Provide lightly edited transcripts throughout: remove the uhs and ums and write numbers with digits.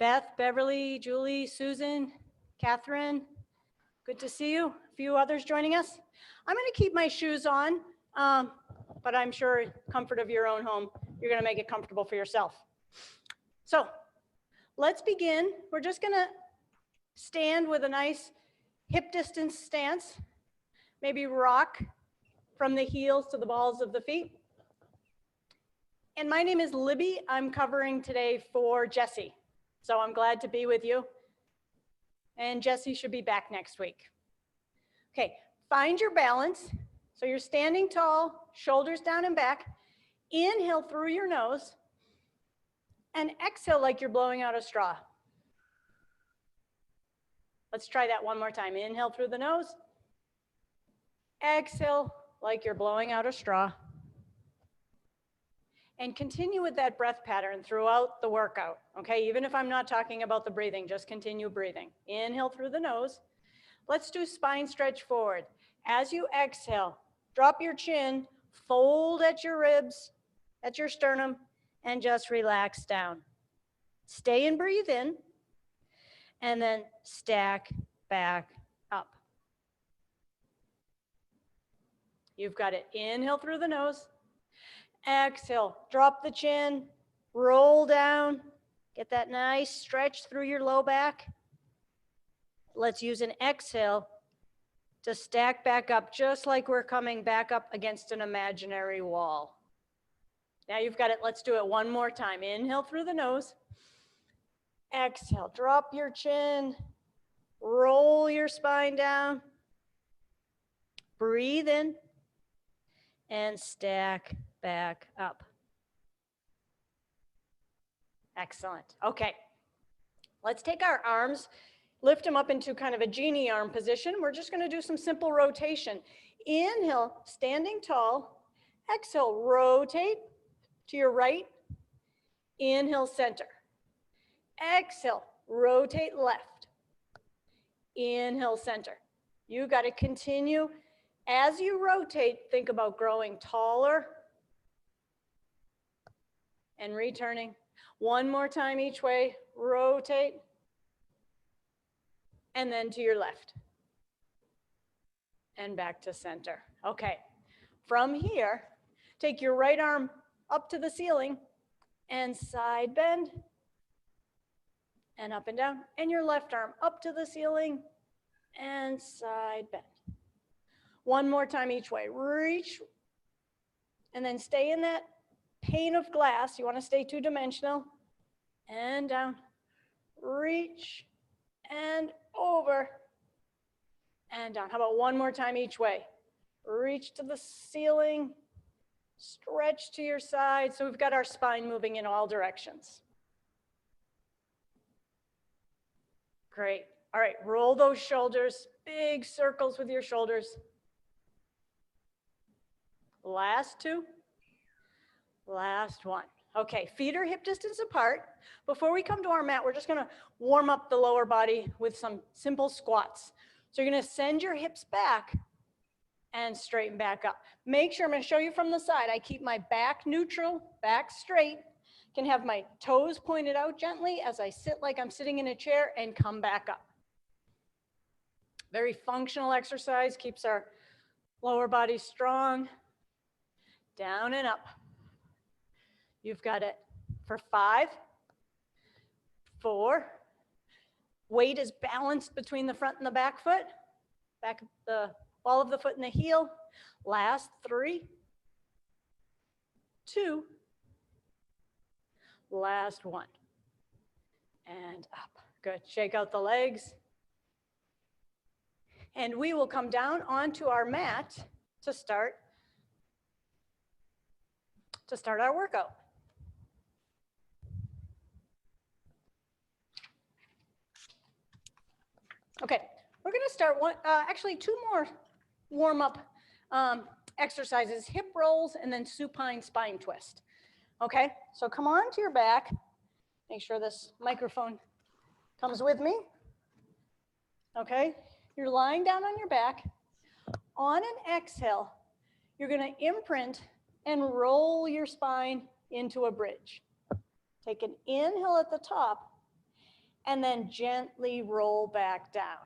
Beth, Beverly, Julie, Susan, Catherine, good to see you. A few others joining us. I'm going to keep my shoes on, but I'm sure comfort of your own home, you're going to make it comfortable for yourself. So let's begin. We're just going to stand with a nice hip distance stance, maybe rock from the heels to the balls of the feet. And my name is Libby. I'm covering today for Jessie. So I'm glad to be with you. And Jessie should be back next week. Okay, find your balance. So you're standing tall, shoulders down and back. Inhale through your nose and exhale like you're blowing out a straw. Let's try that one more time. Inhale through the nose. Exhale like you're blowing out a straw. And continue with that breath pattern throughout the workout, okay? Even if I'm not talking about the breathing, just continue breathing. Inhale through the nose. Let's do spine stretch forward. As you exhale, drop your chin, fold at your ribs, at your sternum, and just relax down. Stay and breathe in, and then stack back up. You've got it. Inhale through the nose. Exhale, drop the chin, roll down, get that nice stretch through your low back. Let's use an exhale to stack back up, just like we're coming back up against an imaginary wall. Now you've got it. Let's do it one more time. Inhale through the nose. Exhale, drop your chin, roll your spine down, breathe in, and stack back up. Excellent. Okay, let's take our arms, lift them up into kind of a genie arm position. We're just going to do some simple rotation. Inhale, standing tall. Exhale, rotate to your right. Inhale, center. Exhale, rotate left. Inhale, center. You got to continue. As you rotate, think about growing taller and returning. One more time each way, rotate, and then to your left. And back to center. Okay, from here, take your right arm up to the ceiling and side bend and up and down. And your left arm up to the ceiling and side bend. One more time each way. Reach, and then stay in that pane of glass. You want to stay two-dimensional. And down. Reach, and over, and down. How about one more time each way? Reach to the ceiling, stretch to your side. So we've got our spine moving in all directions. Great. All right, roll those shoulders, big circles with your shoulders. Last two, last one. Okay, feet are hip distance apart. Before we come to our mat, we're just gonna warm up the lower body with some simple squats. So you're gonna send your hips back and straighten back up. Make sure, I'm gonna show you from the side, I keep my back neutral, back straight, can have my toes pointed out gently as I sit like I'm sitting in a chair and come back up. Very functional exercise, keeps our lower body strong. Down and up. You've got it for 5, 4. Weight is balanced between the front and the back foot. Back of the ball of the foot and the heel. Last 3, 2. Last 1. And up. Good. Shake out the legs. And we will come down onto our mat to start our workout. Okay, we're going to start actually 2 more warm-up exercises, hip rolls and then supine spine twist. Okay, so come on to your back. Make sure this microphone comes with me. Okay, you're lying down on your back. On an exhale, you're going to imprint and roll your spine into a bridge. Take an inhale at the top and then gently roll back down.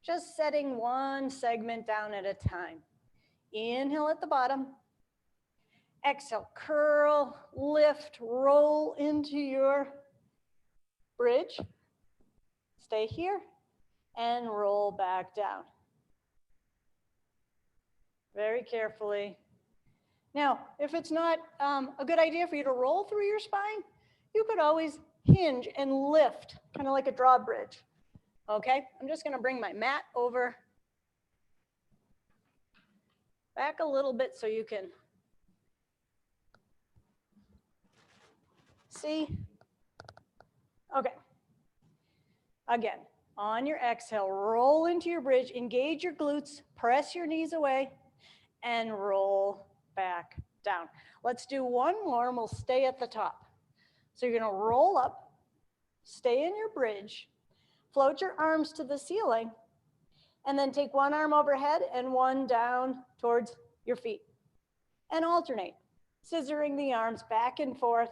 Just setting one segment down at a time. Inhale at the bottom. Exhale, curl, lift, roll into your bridge. Stay here and roll back down. Very carefully. Now, if it's not a good idea for you to roll through your spine, you could always hinge and lift, kind of like a drawbridge. Okay, I'm just gonna bring my mat over back a little bit so you can see. Okay, again, on your exhale, roll into your bridge, engage your glutes, press your knees away, and roll back down. Let's do one more and we'll stay at the top. So you're gonna roll up, stay in your bridge, float your arms to the ceiling, and then take one arm overhead and one down towards your feet. And alternate, scissoring the arms back and forth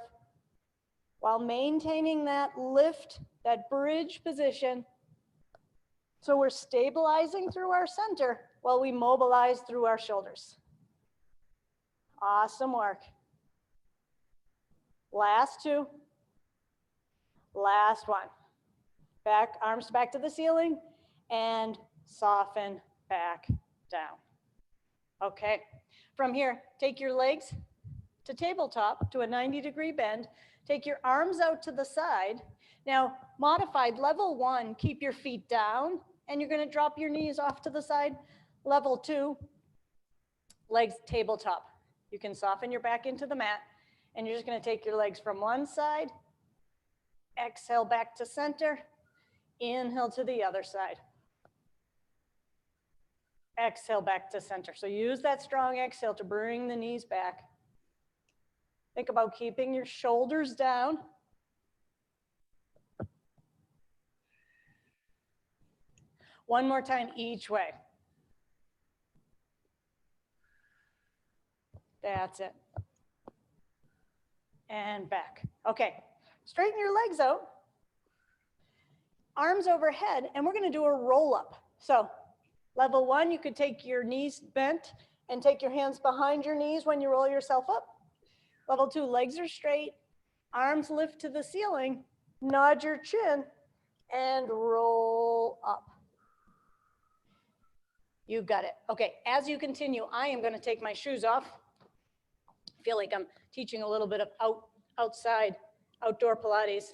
while maintaining that lift, that bridge position. So we're stabilizing through our center while we mobilize through our shoulders. Awesome work. Last two. Last one. Back, arms back to the ceiling and soften back down. Okay, from here, take your legs to tabletop to a 90-degree bend. Take your arms out to the side. Now, modified level 1, keep your feet down and you're gonna drop your knees off to the side. Level 2, legs tabletop. You can soften your back into the mat and you're just gonna take your legs from one side, exhale back to center, inhale to the other side. Exhale back to center. So use that strong exhale to bring the knees back. Think about keeping your shoulders down. One more time each way. That's it. And back. Okay, straighten your legs out. Arms overhead, and we're gonna do a roll up. So level 1, you could take your knees bent and take your hands behind your knees when you roll yourself up. Level 2, legs are straight, arms lift to the ceiling, nod your chin, and roll up. You got it. Okay, as you continue, I am gonna take my shoes off. I feel like I'm teaching a little bit of outdoor Pilates.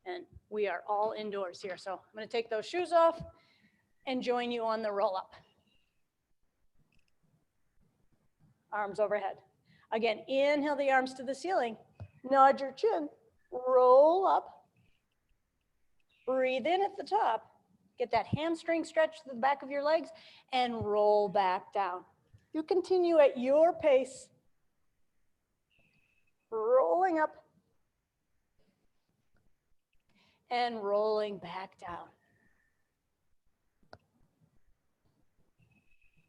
And we are all indoors here. So I'm gonna take those shoes off and join you on the roll up. Arms overhead. Again, inhale the arms to the ceiling, nod your chin, roll up, breathe in at the top, get that hamstring stretch to the back of your legs and roll back down. You continue at your pace, rolling up and rolling back down.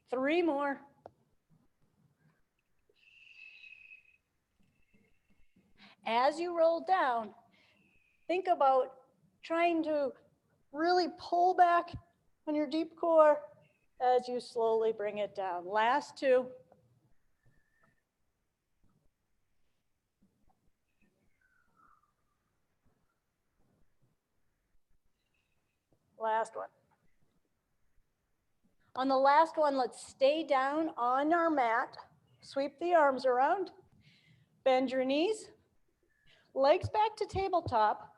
3 more. As you roll down, think about trying to really pull back on your deep core as you slowly bring it down. Last 2. Last one. On the last one, let's stay down on our mat, sweep the arms around, bend your knees, legs back to tabletop.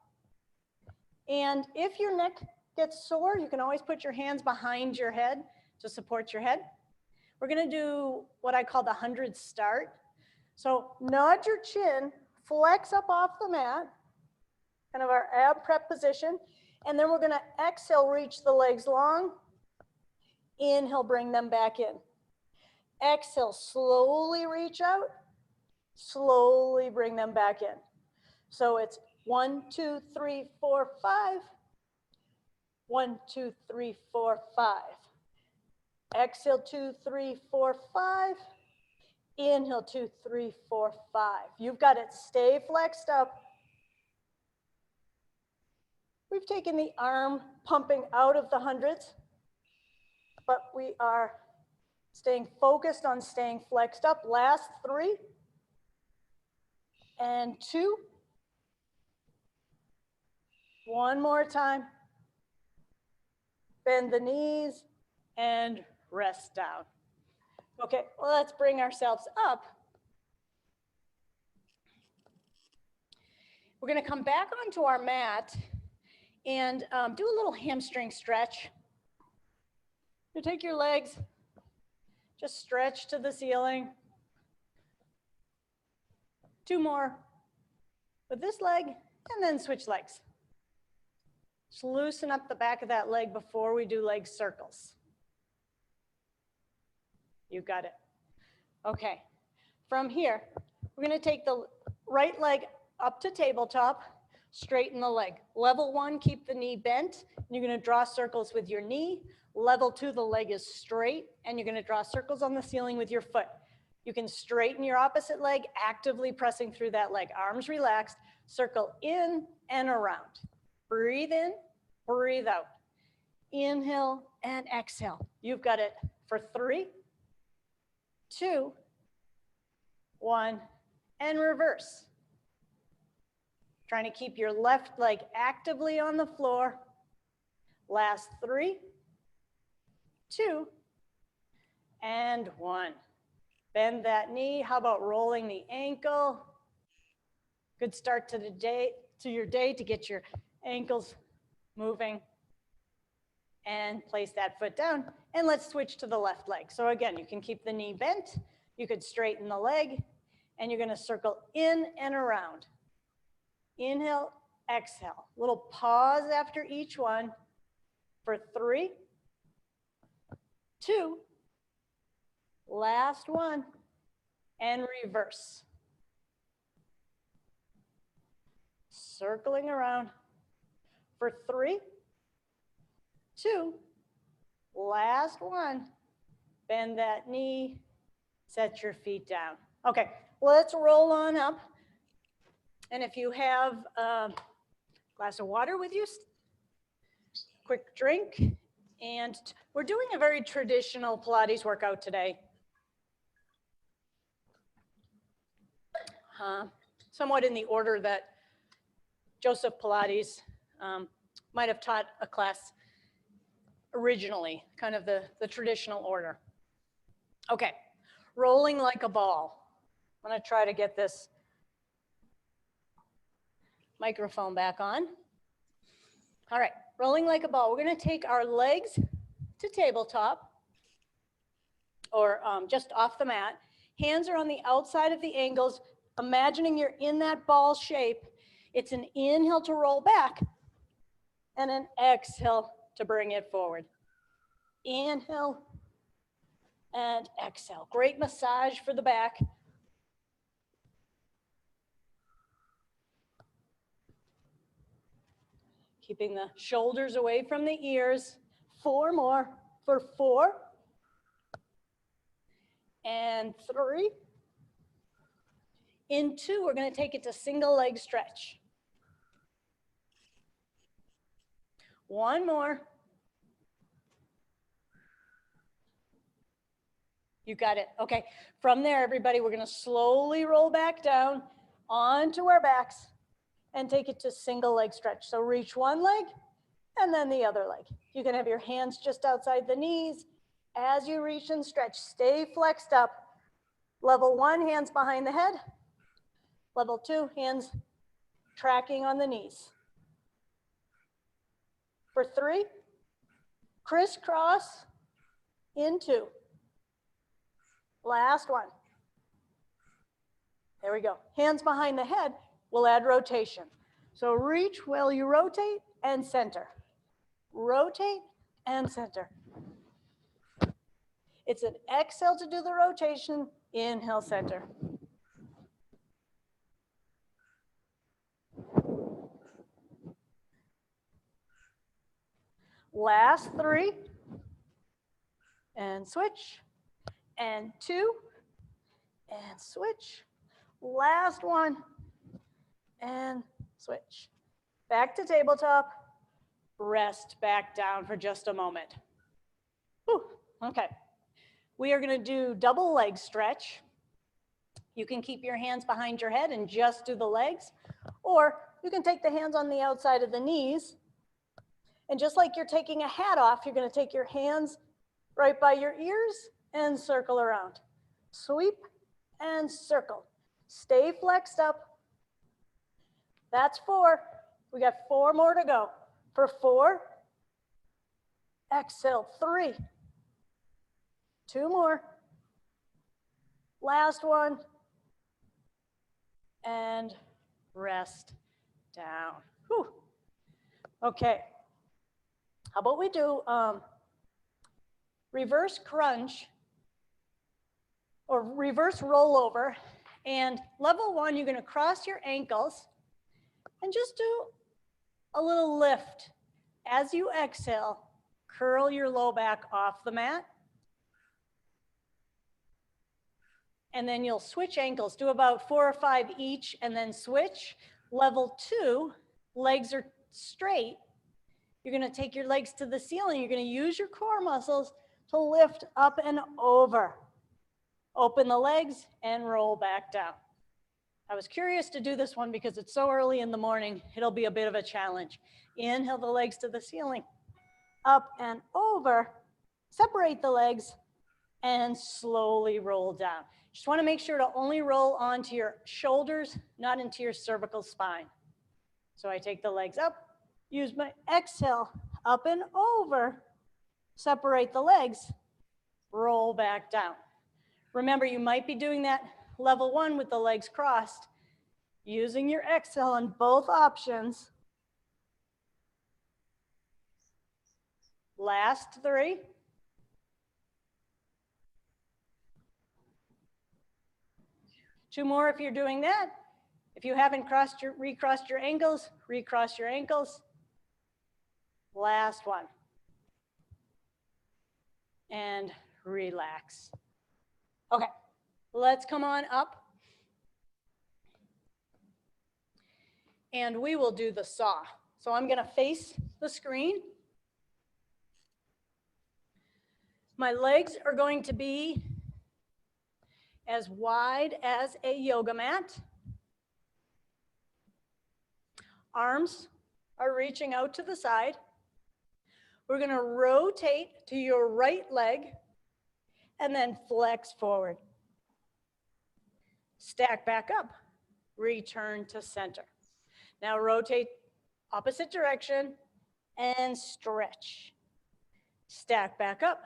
And if your neck gets sore, you can always put your hands behind your head to support your head. We're gonna do what I call the 100 start. So nod your chin, flex up off the mat, kind of our ab prep position. And then we're gonna exhale, reach the legs long. Inhale, bring them back in. Exhale, slowly reach out. Slowly bring them back in. So it's 1, 2, 3, 4, 5. 1, 2, 3, 4, 5. Exhale, 2, 3, 4, 5. Inhale, 2, 3, 4, 5. You've got it. Stay flexed up. We've taken the arm pumping out of the hundreds, but we are staying focused on staying flexed up. Last 3 and 2. One more time. Bend the knees and rest down. Okay, well, let's bring ourselves up. We're going to come back onto our mat and do a little hamstring stretch. You take your legs, just stretch to the ceiling. 2 more with this leg, and then switch legs. Just loosen up the back of that leg before we do leg circles. You got it. Okay, from here, we're going to take the right leg up to tabletop, straighten the leg. Level 1, keep the knee bent. You're going to draw circles with your knee. Level 2, the leg is straight, and you're going to draw circles on the ceiling with your foot. You can straighten your opposite leg, actively pressing through that leg. Arms relaxed, circle in and around. Breathe in, breathe out. Inhale and exhale. You've got it for 3, 2, 1, and reverse. Trying to keep your left leg actively on the floor. Last 3, 2, and 1. Bend that knee. How about rolling the ankle? Good start to your day to get your ankles moving. And place that foot down. And let's switch to the left leg. So again, you can keep the knee bent. You could straighten the leg. And you're going to circle in and around. Inhale, exhale. Little pause after each one for 3, 2, last 1, and reverse. Circling around for 3, 2, last 1. Bend that knee, set your feet down. Okay, let's roll on up. And if you have a glass of water with you, quick drink. And we're doing a very traditional Pilates workout today. Somewhat in the order that Joseph Pilates might have taught a class originally, kind of the traditional order. Okay, rolling like a ball. I'm gonna try to get this microphone back on. All right, rolling like a ball. We're gonna take our legs to tabletop or just off the mat. Hands are on the outside of the ankles, imagining you're in that ball shape. It's an inhale to roll back and an exhale to bring it forward. Inhale and exhale. Great massage for the back. Keeping the shoulders away from the ears. 4 more for 4 and 3. In 2, we're going to take it to single leg stretch. 1 more. You got it. Okay. From there, everybody, we're going to slowly roll back down onto our backs and take it to single leg stretch. So reach one leg and then the other leg. You can have your hands just outside the knees. As you reach and stretch, stay flexed up. Level 1, hands behind the head. Level 2, hands tracking on the knees. For 3, crisscross in 2. Last 1. There we go. Hands behind the head. We'll add rotation. So reach while you rotate and center. Rotate and center. It's an exhale to do the rotation. Inhale, center. Last 3. And switch. And 2. And switch. Last 1. And switch. Back to tabletop. rest back down for just a moment. Whew, okay. We are going to do double leg stretch. You can keep your hands behind your head and just do the legs, or you can take the hands on the outside of the knees, and just like you're taking a hat off, you're going to take your hands right by your ears and circle around. Sweep and circle. Stay flexed up. That's 4. We got 4 more to go. For 4, exhale, 3. 2 more. Last one. And rest down. Whew. Okay. How about we do reverse crunch or reverse rollover. And level 1, you're going to cross your ankles and just do a little lift. As you exhale, curl your low back off the mat. And then you'll switch ankles, do about 4 or 5 each, and then switch. Level 2, legs are straight. You're going to take your legs to the ceiling. You're going to use your core muscles to lift up and over. Open the legs and roll back down. I was curious to do this one because it's so early in the morning. It'll be a bit of a challenge. Inhale the legs to the ceiling. Up and over. Separate the legs and slowly roll down. Just want to make sure to only roll onto your shoulders, not into your cervical spine. So I take the legs up, use my exhale, up and over, separate the legs, roll back down. Remember, you might be doing that level 1 with the legs crossed, using your exhale on both options. Last 3. Two more if you're doing that. If you haven't recrossed your ankles, recross your ankles. Last one. And relax. Okay, let's come on up. And we will do the saw. So I'm gonna face the screen. My legs are going to be as wide as a yoga mat. Arms are reaching out to the side. We're going to rotate to your right leg and then flex forward. Stack back up, return to center. Now rotate opposite direction and stretch. Stack back up,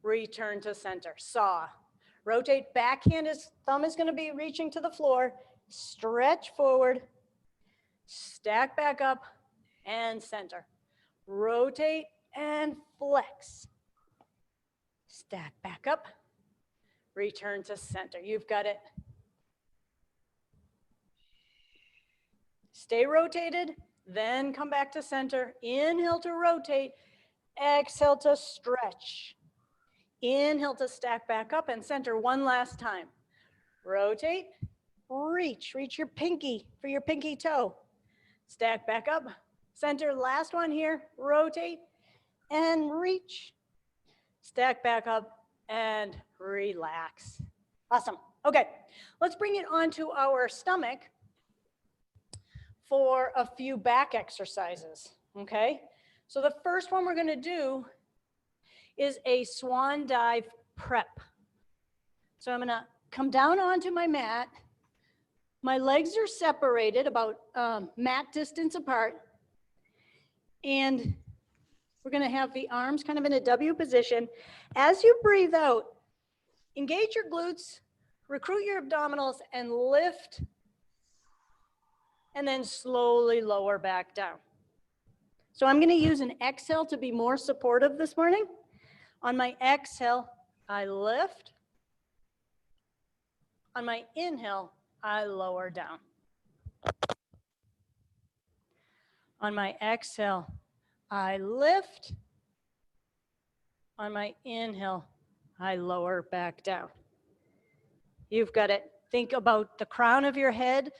return to center. Saw. Rotate, backhand, thumb is going to be reaching to the floor. Stretch forward, stack back up, and center. Rotate and flex. Stack back up, return to center. You've got it. Stay rotated, then come back to center. Inhale to rotate, exhale to stretch. Inhale to stack back up and center one last time. Rotate, reach your pinky for your pinky toe. Stack back up, center, last one here. Rotate and reach. Stack back up and relax. Awesome. Okay, let's bring it onto our stomach for a few back exercises, okay? So the first one we're gonna do is a swan dive prep. So I'm gonna come down onto my mat. My legs are separated about mat distance apart. And we're gonna have the arms kind of in a W position. As you breathe out, engage your glutes, recruit your abdominals, and lift, and then slowly lower back down. So I'm gonna use an exhale to be more supportive this morning. On my exhale, I lift. On my inhale, I lower down. On my exhale, I lift. On my inhale, I lower back down. You've got it. Think about the crown of your head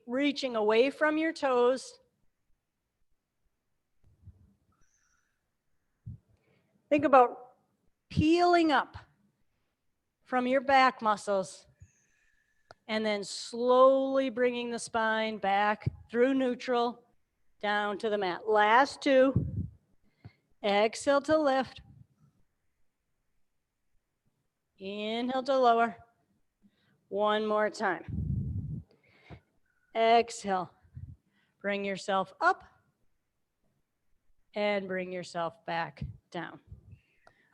reaching away from your toes. Think about peeling up from your back muscles and then slowly bringing the spine back through neutral down to the mat. Last two. Exhale to lift. Inhale to lower. One more time. Exhale. Bring yourself up and bring yourself back down.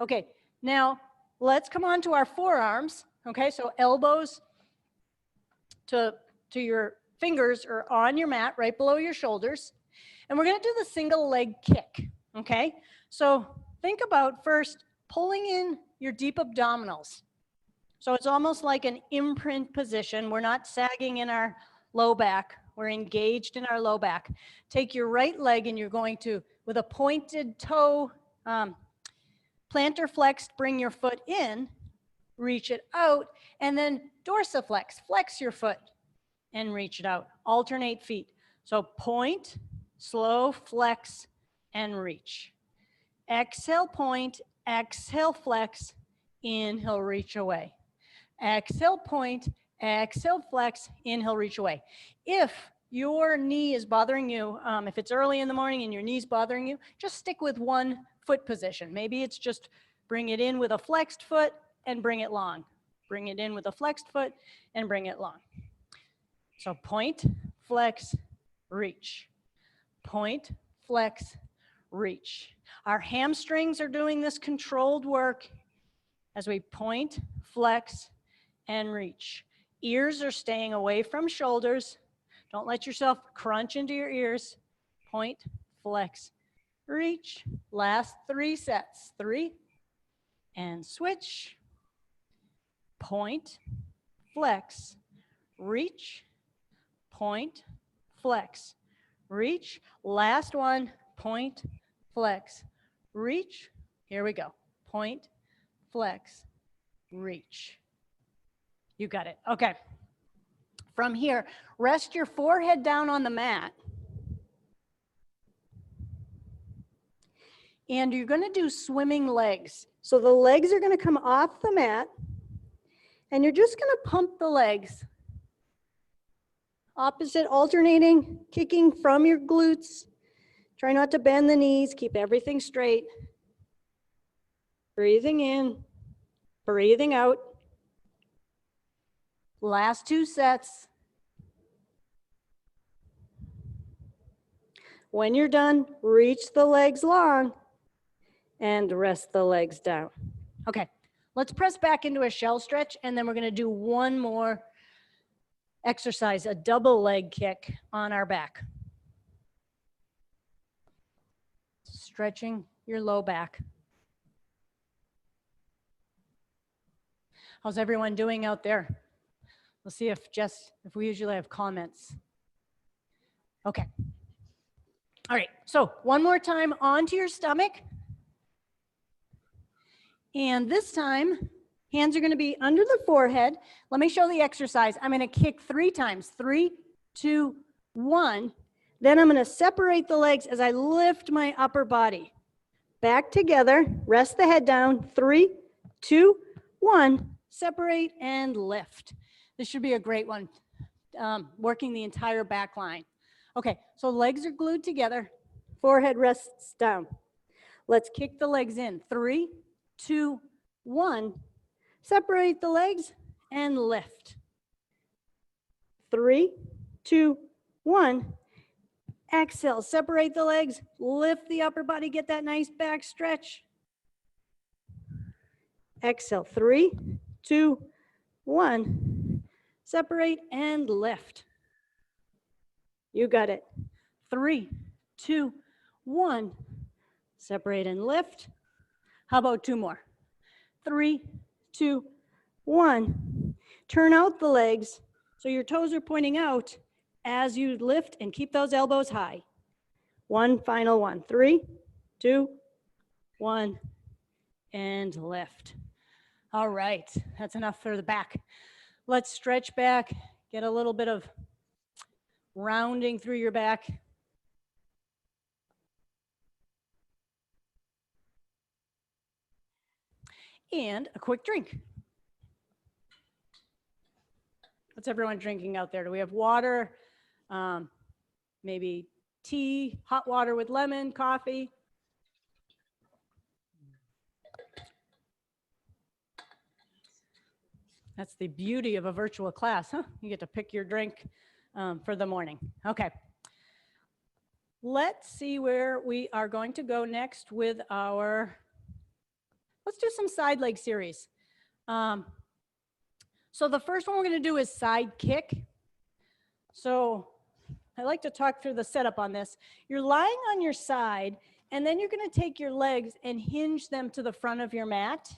Okay, now let's come on to our forearms. Okay, so elbows to your fingers are on your mat right below your shoulders. And we're going to do the single leg kick. Okay, so think about first pulling in your deep abdominals. So it's almost like an imprint position. We're not sagging in our low back. We're engaged in our low back. Take your right leg and you're going to, with a pointed toe, plantar flexed, bring your foot in, reach it out, and then dorsiflex, flex your foot and reach it out. Alternate feet. So point, slow, flex, and reach. Exhale, point, exhale, flex, inhale, reach away. Exhale, point, exhale, flex, inhale, reach away. If your knee is bothering you, if it's early in the morning and your knee's bothering you, just stick with one foot position. Maybe it's just bring it in with a flexed foot and bring it long. Bring it in with a flexed foot and bring it long. So point, flex, reach. Point, flex, reach. Our hamstrings are doing this controlled work as we point, flex, and reach. Ears are staying away from shoulders. Don't let yourself crunch into your ears. Point, flex, reach. Last 3 sets. 3, and switch. Point, flex, reach. Point, flex, reach. Last one. Point, flex, reach. Here we go. Point, flex, reach. You got it. Okay. From here, rest your forehead down on the mat. And you're going to do swimming legs. So the legs are going to come off the mat. And you're just going to pump the legs. Opposite, alternating, kicking from your glutes. Try not to bend the knees. Keep everything straight. Breathing in. Breathing out. Last 2 sets. When you're done, reach the legs long and rest the legs down. Okay, let's press back into a shell stretch and then we're gonna do one more exercise, a double leg kick on our back. Stretching your low back. How's everyone doing out there? We'll see if we usually have comments. Okay. All right, so one more time onto your stomach. And this time, hands are gonna be under the forehead. Let me show the exercise. I'm gonna kick 3 times. 3, 2, 1. Then I'm gonna separate the legs as I lift my upper body. Back together, rest the head down. 3, 2, 1. Separate and lift. This should be a great one, working the entire back line. Okay, so legs are glued together, forehead rests down. Let's kick the legs in. 3, 2, 1. Separate the legs and lift. 3, 2, 1. Exhale, separate the legs, lift the upper body, get that nice back stretch. Exhale, 3, 2, 1. Separate and lift. You got it. 3, 2, 1. Separate and lift. How about 2 more? 3, 2, 1. Turn out the legs so your toes are pointing out as you lift and keep those elbows high. One final one. 3, 2, 1, and lift. All right, that's enough for the back. Let's stretch back, get a little bit of rounding through your back. and a quick drink. What's everyone drinking out there? Do we have water? Maybe tea, hot water with lemon, coffee? That's the beauty of a virtual class, huh? You get to pick your drink for the morning. Okay. Let's see where we are going to go next with our, let's do some side leg series. So the first one we're going to do is side kick. So I like to talk through the setup on this. You're lying on your side, and then you're going to take your legs and hinge them to the front of your mat.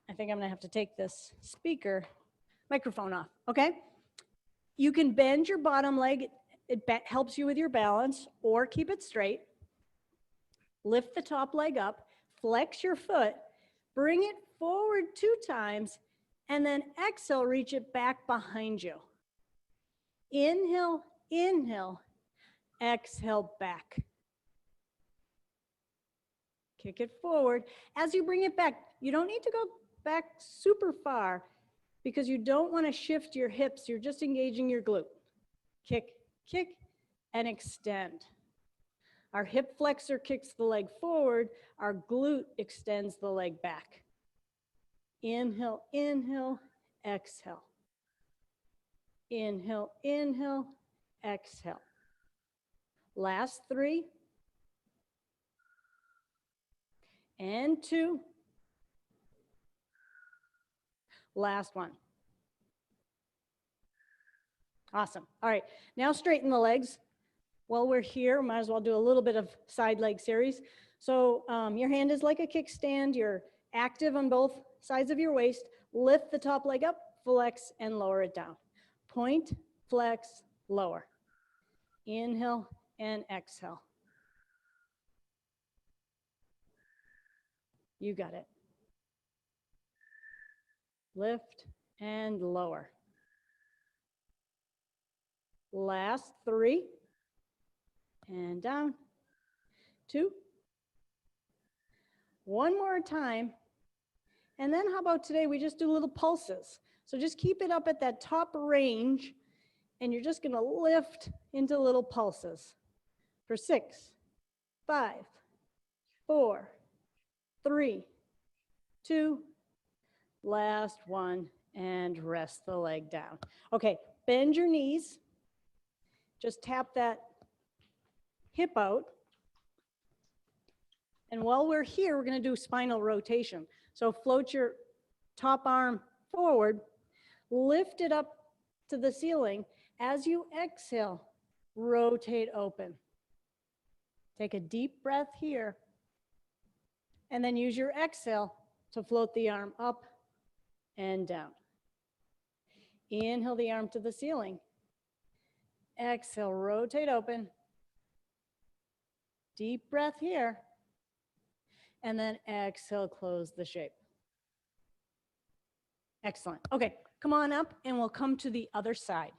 I think I'm going to have to take this microphone off, okay? You can bend your bottom leg. It helps you with your balance, or keep it straight. Lift the top leg up, flex your foot, bring it forward 2 times, and then exhale, reach it back behind you. Inhale, inhale, exhale back. Kick it forward. As you bring it back, you don't need to go back super far because you don't want to shift your hips. You're just engaging your glute. Kick, kick, and extend. Our hip flexor kicks the leg forward. Our glute extends the leg back. Inhale, inhale, exhale. Inhale, inhale, exhale. Last 3. And 2. Last 1. Awesome. All right, now straighten the legs. While we're here, might as well do a little bit of side leg series. So your hand is like a kickstand. You're active on both sides of your waist. Lift the top leg up, flex, and lower it down. Point, flex, lower. Inhale and exhale. You got it. Lift and lower. Last 3. And down. 2. One more time. And then how about today we just do little pulses. So just keep it up at that top range, and you're just going to lift into little pulses for 6, 5, 4, 3, 2, last 1, and rest the leg down. Okay, bend your knees. Just tap that hip out. And while we're here, we're going to do spinal rotation. So float your top arm forward, lift it up to the ceiling. As you exhale, rotate open. Take a deep breath here, and then use your exhale to float the arm up and down. Inhale the arm to the ceiling. Exhale, rotate open. Deep breath here. And then exhale, close the shape. Excellent. Okay, come on up and we'll come to the other side.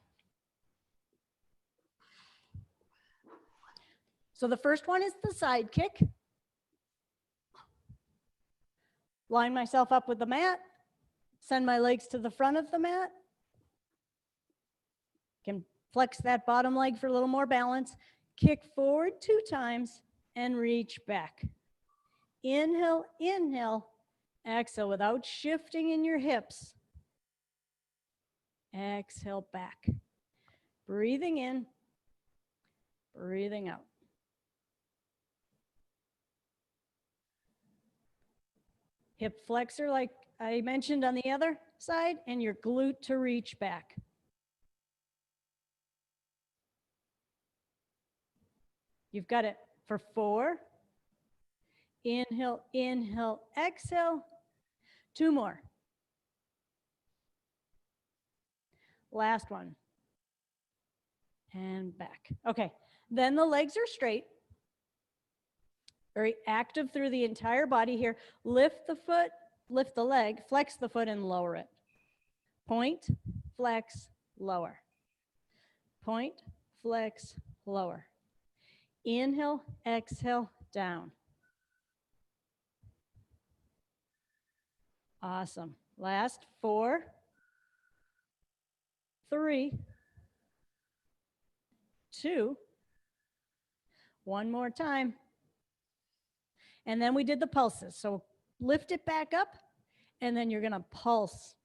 So the first one is the side kick. Line myself up with the mat. Send my legs to the front of the mat. Can flex that bottom leg for a little more balance. Kick forward 2 times and reach back. Inhale, inhale, exhale without shifting in your hips. Exhale back. Breathing in, breathing out. Hip flexor like I mentioned on the other side, and your glute to reach back. You've got it for 4. Inhale, inhale, exhale. 2 more. Last one. And back. Okay, then the legs are straight. Very active through the entire body here. Lift the foot, lift the leg, flex the foot and lower it. Point, flex, lower. Point, flex, lower. Inhale, exhale, down. Awesome. Last 4, 3, 2, one more time. And then we did the pulses. So lift it back up, and then you're going to pulse.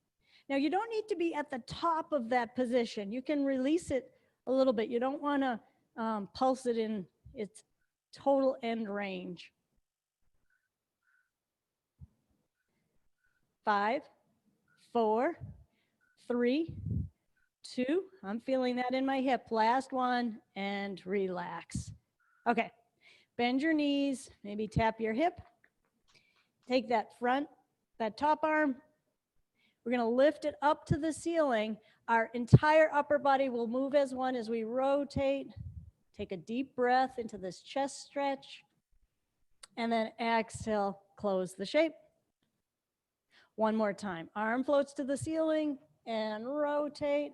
Now, you don't need to be at the top of that position. You can release it a little bit. You don't want to pulse it in its total end range. 5, 4, 3, 2. I'm feeling that in my hip. Last one, and relax. Okay, bend your knees, maybe tap your hip. Take that top arm. We're going to lift it up to the ceiling. Our entire upper body will move as one as we rotate. Take a deep breath into this chest stretch. And then exhale, close the shape. One more time. Arm floats to the ceiling and rotate.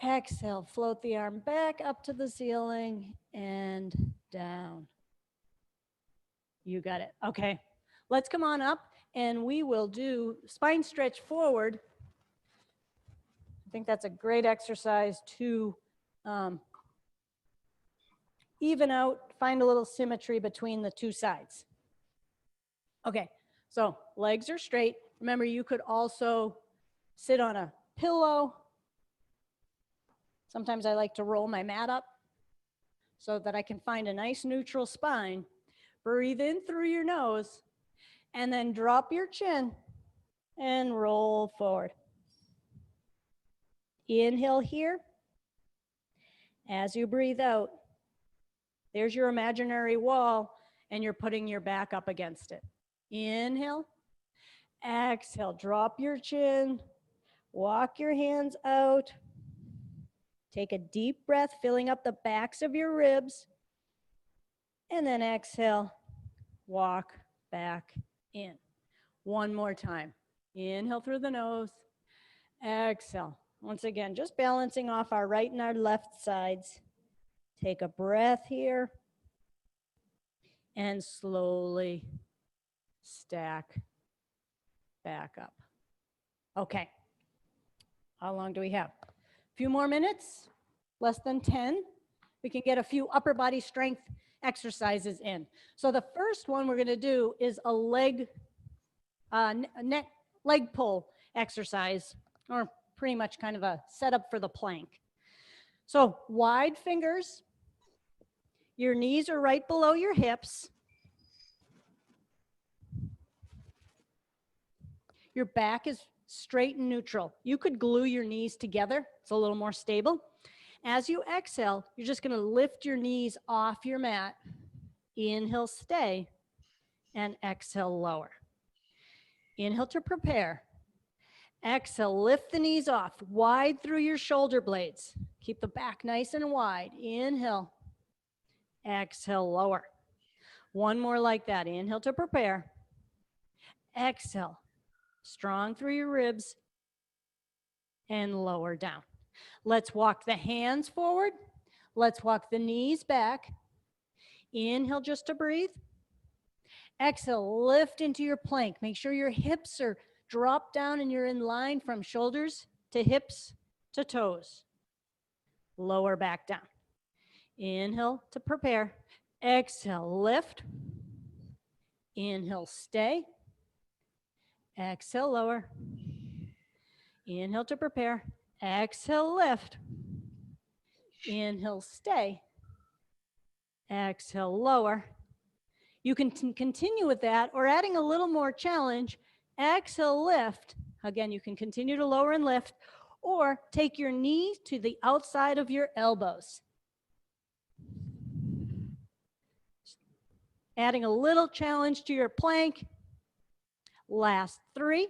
Exhale, float the arm back up to the ceiling and down. You got it. Okay, let's come on up and we will do spine stretch forward. I think that's a great exercise to even out, find a little symmetry between the two sides. Okay, so legs are straight. Remember, you could also sit on a pillow. Sometimes I like to roll my mat up so that I can find a nice neutral spine. Breathe in through your nose and then drop your chin and roll forward. Inhale here. As you breathe out, there's your imaginary wall and you're putting your back up against it. Inhale. Exhale, drop your chin. Walk your hands out. Take a deep breath, filling up the backs of your ribs. And then exhale, walk back in. One more time. Inhale through the nose. Exhale. Once again, just balancing off our right and our left sides. Take a breath here. And slowly stack back up. Okay. How long do we have? A few more minutes, less than 10. We can get a few upper body strength exercises in. So the first one we're going to do is a leg pull exercise, or pretty much kind of a setup for the plank. So wide fingers, your knees are right below your hips. Your back is straight and neutral. You could glue your knees together. It's a little more stable. As you exhale, you're just going to lift your knees off your mat. Inhale, stay, and exhale, lower. Inhale to prepare. Exhale, lift the knees off, wide through your shoulder blades. Keep the back nice and wide. Inhale. Exhale, lower. One more like that. Inhale to prepare. Exhale. Strong through your ribs and lower down. Let's walk the hands forward. Let's walk the knees back. Inhale just to breathe. Exhale, lift into your plank. Make sure your hips are dropped down and you're in line from shoulders to hips to toes. Lower back down. Inhale to prepare. Exhale, lift. Inhale, stay. Exhale, lower. Inhale to prepare. Exhale, lift. Inhale, stay. Exhale, lower. You can continue with that, or adding a little more challenge. Exhale, lift. Again, you can continue to lower and lift, or take your knees to the outside of your elbows. Adding a little challenge to your plank. Last 3.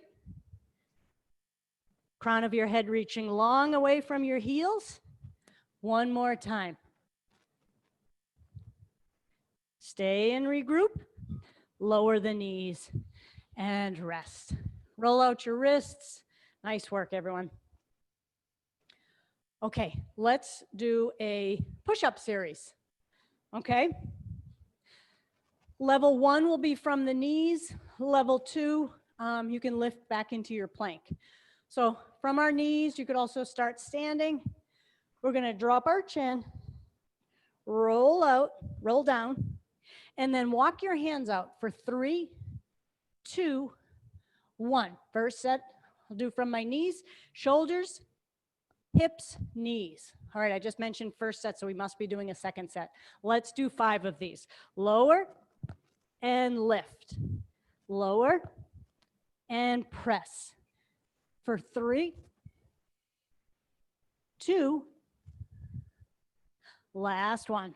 Crown of your head reaching long away from your heels. One more time. Stay and regroup. Lower the knees and rest. Roll out your wrists. Nice work, everyone. Okay, let's do a push-up series. Okay? Level 1 will be from the knees. level 2, you can lift back into your plank. So from our knees, you could also start standing. We're going to drop our chin, roll out, roll down, and then walk your hands out for 3, 2, 1. First set, I'll do from my knees, shoulders, hips, knees. All right, I just mentioned first set, so we must be doing a second set. Let's do 5 of these. Lower and lift. Lower and press. For 3, 2, last one.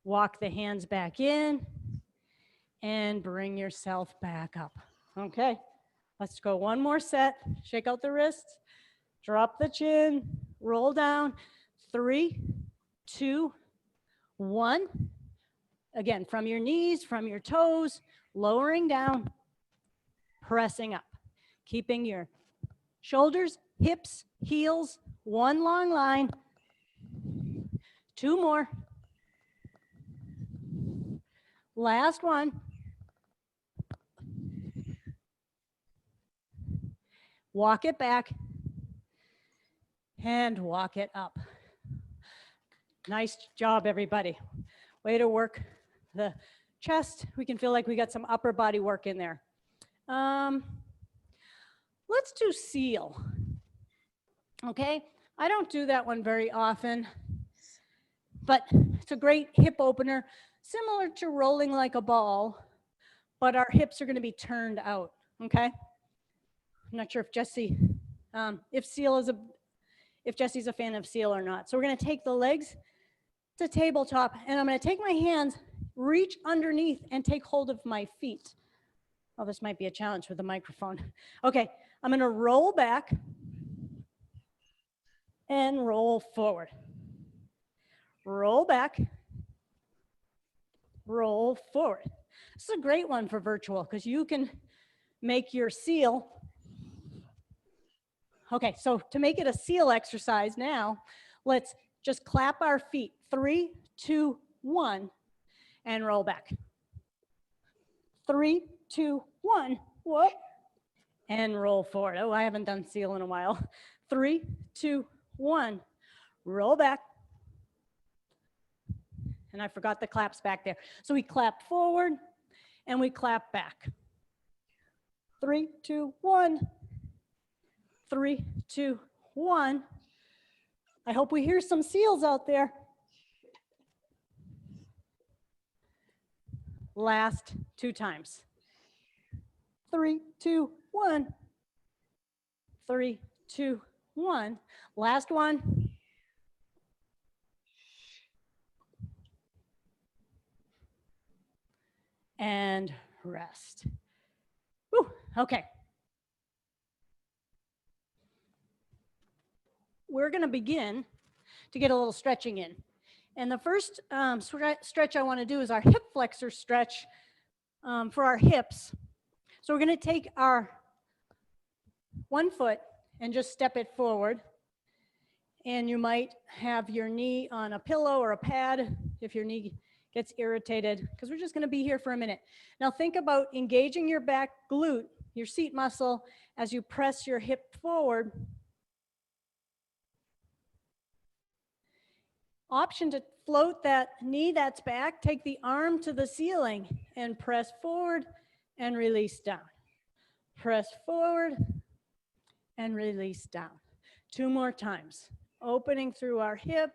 Walk the hands back in and bring yourself back up. Okay, let's go one more set. Shake out the wrists, drop the chin, roll down. 3, 2, 1. Again, from your knees, from your toes, lowering down, pressing up, keeping your shoulders, hips, heels, one long line. 2 more. Last one. Walk it back and walk it up. Nice job, everybody. Way to work the chest. We can feel like we got some upper body work in there. Let's do seal. Okay, I don't do that one very often, but it's a great hip opener, similar to rolling like a ball, but our hips are going to be turned out. Okay, I'm not sure if Jesse's a fan of seal or not. So we're going to take the legs to tabletop, and I'm going to take my hands, reach underneath, and take hold of my feet. Oh, this might be a challenge with the microphone. Okay, I'm going to roll back and roll forward. Roll back, roll forward. This is a great one for virtual because you can make your seal. Okay, so to make it a seal exercise now, let's just clap our feet. 3, 2, 1, and roll back. 3, 2, 1, whoop, and roll forward. Oh, I haven't done seal in a while. 3, 2, 1, roll back. And I forgot the claps back there. So we clap forward and we clap back. 3, 2, 1. 3, 2, 1. I hope we hear some seals out there. Last 2 times. 3, 2, 1. 3, 2, 1. Last one. And rest. Whew, okay. We're going to begin to get a little stretching in. And the first stretch I want to do is our hip flexor stretch for our hips. So we're going to take our one foot and just step it forward. And you might have your knee on a pillow or a pad if your knee gets irritated, because we're just going to be here for a minute. Now think about engaging your back glute, your seat muscle, as you press your hip forward. Option to float that knee that's back, take the arm to the ceiling and press forward and release down. Press forward and release down. 2 more times. Opening through our hip.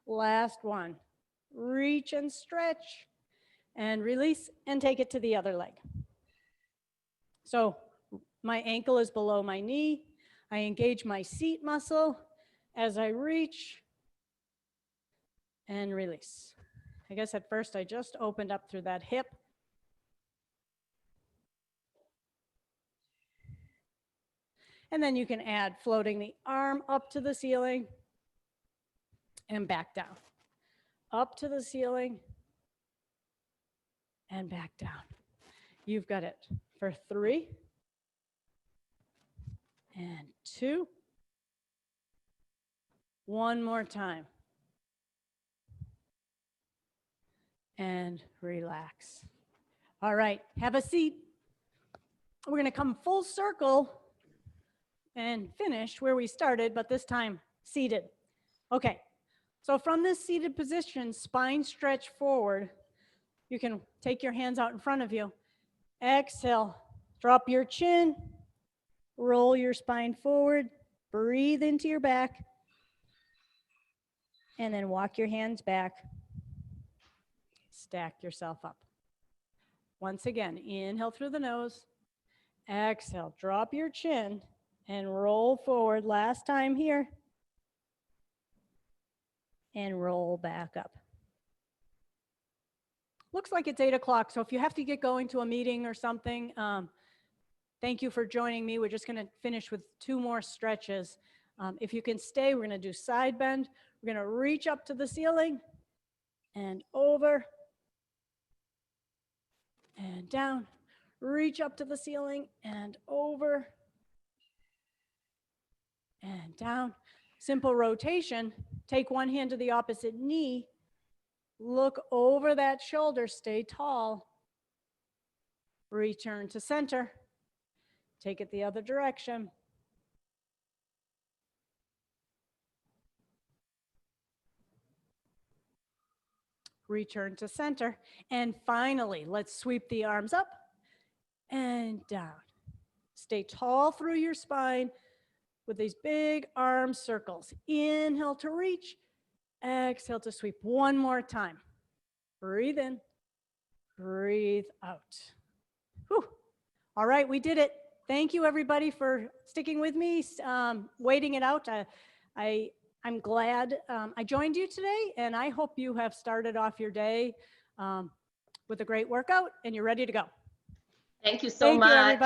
Last one. Reach and stretch and release and take it to the other leg. So my ankle is below my knee. I engage my seat muscle as I reach and release. I guess at first I just opened up through that hip. And then you can add floating the arm up to the ceiling and back down. Up to the ceiling and back down. You've got it for 3 and 2. One more time. and relax. All right, have a seat. We're going to come full circle and finish where we started, but this time seated. Okay, so from this seated position, spine stretch forward. You can take your hands out in front of you. Exhale, drop your chin, roll your spine forward, breathe into your back, and then walk your hands back. Stack yourself up. Once again, inhale through the nose. Exhale, drop your chin and roll forward. Last time here. And roll back up. Looks like it's 8 o'clock, so if you have to get going to a meeting or something, thank you for joining me. We're just going to finish with 2 more stretches. If you can stay, we're going to do side bend. We're going to reach up to the ceiling and over and down. Reach up to the ceiling and over and down. Simple rotation. Take one hand to the opposite knee. Look over that shoulder. Stay tall. Return to center. Take it the other direction. Return to center. And finally, let's sweep the arms up and down. Stay tall through your spine with these big arm circles. Inhale to reach. Exhale to sweep. One more time. Breathe in. Breathe out. Whew. All right, we did it. Thank you, everybody, for sticking with me, waiting it out. I'm glad I joined you today, and I hope you have started off your day with a great workout, and you're ready to go. Thank you so much. Thank you, everybody.